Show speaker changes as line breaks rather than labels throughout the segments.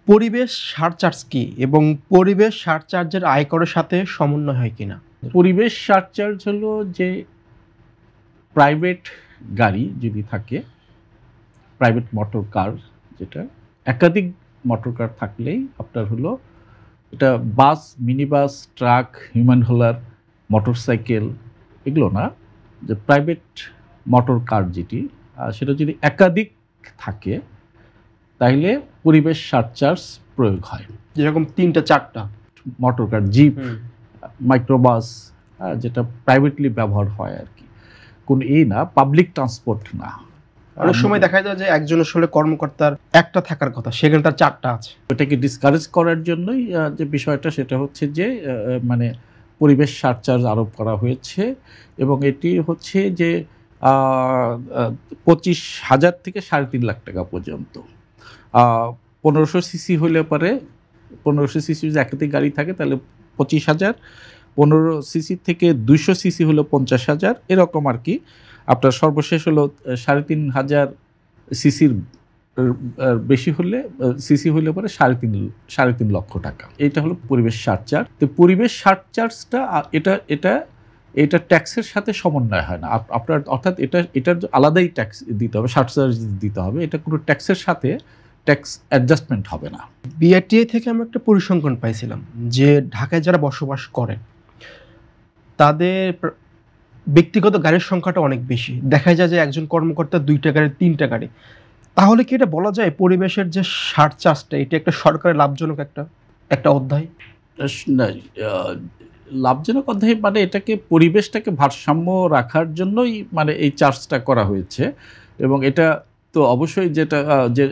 পরিবেশ সারচার্জ কি এবং পরিবেশ সারচার্জের আয়করের সাথে সমন্বয় হয় কিনা?
পরিবেশ সারচার্জ হলো যে প্রাইভেট গাড়ি যদি থাকে, প্রাইভেট মোটর কার, যেটা একাধিক মোটর কার থাকলেই আপনার হলো এটা bus, mini bus, truck, human hauler, motor cycle, এগুলো না, যে প্রাইভেট মোটর কার যেটি সেটা যদি একাধিক থাকে তাইলে পরিবেশ সারচার্জ প্রয়োগ হয়।
যেরকম 3টা 4টা
মোটর কার, জিপ, মাইক্রোবাস, যেটা প্রাইভেটলি ব্যবহার হয় আর কি, কোন না পাবলিক ট্রান্সপোর্ট না।
অনেক সময় দেখা যায় যে একজন আসলে কর্মকর্তার একটা থাকার কথা, সেখানে তার 4টা আছে।
এটাকে ডিসকারেজ করার জন্যই যে বিষয়টা সেটা হচ্ছে যে মানে পরিবেশ সারচার্জ আরোপ করা হয়েছে এবং এটি হচ্ছে যে 25,000 থেকে 3.5 লাখ টাকা পর্যন্ত। 1500 সিসি হলে পরে 1500 সিসি যদি একাধিক গাড়ি থাকে তাহলে 25,000, 15 সিসি থেকে 200 সিসি হলো 50,000, এরকম আর কি। আপনার সর্বশেষ হলো 3,500 সিসির বেশি হলে সিসি হলে পরে 3.5 লক্ষ টাকা। এটা হলো পরিবেশ সারচার্জ। তো পরিবেশ সারচার্জটা এটা ট্যাক্সের সাথে সমন্বয় হয় না আপনার, অর্থাৎ এটার আলাদাই ট্যাক্স দিতে হবে, সারচার্জ দিতে হবে। এটা কোনো ট্যাক্সের সাথে ট্যাক্স অ্যাডজাস্টমেন্ট হবে না।
বিআরটিএ থেকে আমরা একটা পরিসংখ্যান পাইছিলাম যে ঢাকায় যারা বসবাস করে তাদের ব্যক্তিগত গাড়ির সংখ্যাটা অনেক বেশি। দেখা যায় যে একজন কর্মকর্তা 2টা গাড়ি, 3টা গাড়ি। তাহলে কি এটা বলা যায় পরিবেশের যে সারচার্জটা এটা একটা সরকারের লাভজনক একটা অধ্যায়?
না, লাভজনক অধ্যায় মানে এটাকে পরিবেশটাকে ভারসাম্য রাখার জন্যই মানে এই চার্জটা করা হয়েছে এবং এটা তো অবশ্যই যেটা যে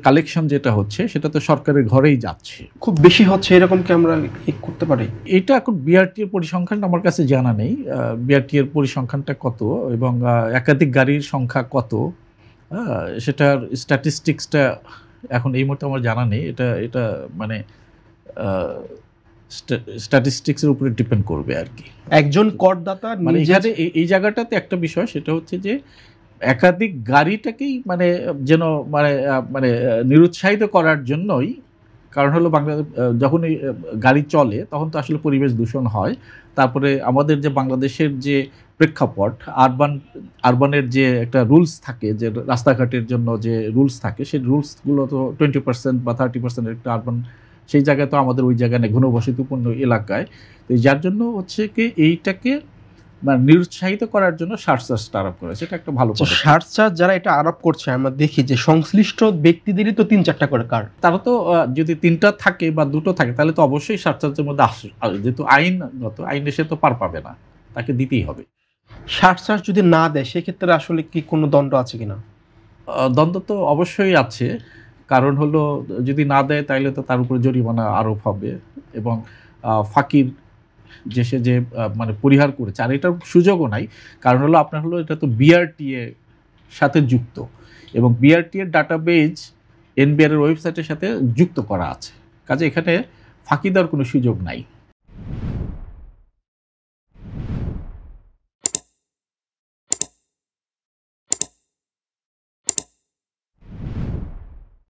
কালেকশন যেটা হচ্ছে সেটা তো সরকারের ঘরেই যাচ্ছে।
খুব বেশি হচ্ছে এরকম কি আমরা করতে পারি?
এটা এখন বিআরটি এর পরিসংখ্যানটা আমার কাছে জানা নেই, বিআরটি এর পরিসংখ্যানটা কত এবং একাধিক গাড়ির সংখ্যা কত, সেটার স্ট্যাটিস্টিক্সটা এখন এই মুহূর্তে আমার জানা নেই। এটা মানে স্ট্যাটিস্টিক্সের উপরে ডিপেন্ড করবে আর কি।
একজন করদাতা
মানে এখানে এই জায়গাটাতে একটা বিষয় সেটা হচ্ছে যে একাধিক গাড়িটাকেই মানে যেন মানে মানে নিরুৎসাহিত করার জন্যই, কারণ হলো বাংলাদেশ যখনই গাড়ি চলে তখন তো আসলে পরিবেশ দূষণ হয়। তারপরে আমাদের যে বাংলাদেশের যে প্রেক্ষাপট, আরবানের যে একটা রুলস থাকে, যে রাস্তাঘাটের জন্য যে রুলস থাকে, সেই রুলসগুলো তো 20% বা 30% একটা আরবান, সেই জায়গায় তো আমাদের ওই জায়গায় নেই, ঘনবসতিপূর্ণ এলাকায়। তো যার জন্য হচ্ছে কি এইটাকে মানে নিরুৎসাহিত করার জন্য সারচার্জটা আরোপ করেছে। এটা একটা ভালো কথা।
সারচার্জ যারা এটা আরোপ করছে আমরা দেখি যে সংশ্লিষ্ট ব্যক্তিদেরই তো 3-4টা করে কার।
তারা তো যদি 3টা থাকে বা 2টো থাকে তাহলে তো অবশ্যই সারচার্জের মধ্যে যেহেতু আইনে সে তো পার পাবে না, তাকে দিতেই হবে।
সারচার্জ যদি না দেয় সেক্ষেত্রে আসলে কি কোনো দণ্ড আছে কিনা?
দ্বন্দ্ব তো অবশ্যই আছে, কারণ হলো যদি না দেয় তাহলে তো তার উপরে জরিমানা আরোপ হবে এবং ফাঁকির যে সে যে মানে পরিহার করেছে, আর এটার সুযোগও নাই। কারণ হলো আপনার হলো এটা তো বিআরটিএ সাথে যুক্ত এবং বিআরটিএর ডাটাবেজ এনবিআর এর ওয়েবসাইটের সাথে যুক্ত করা আছে, কাজে এখানে ফাঁকি দেওয়ার কোনো সুযোগ নাই।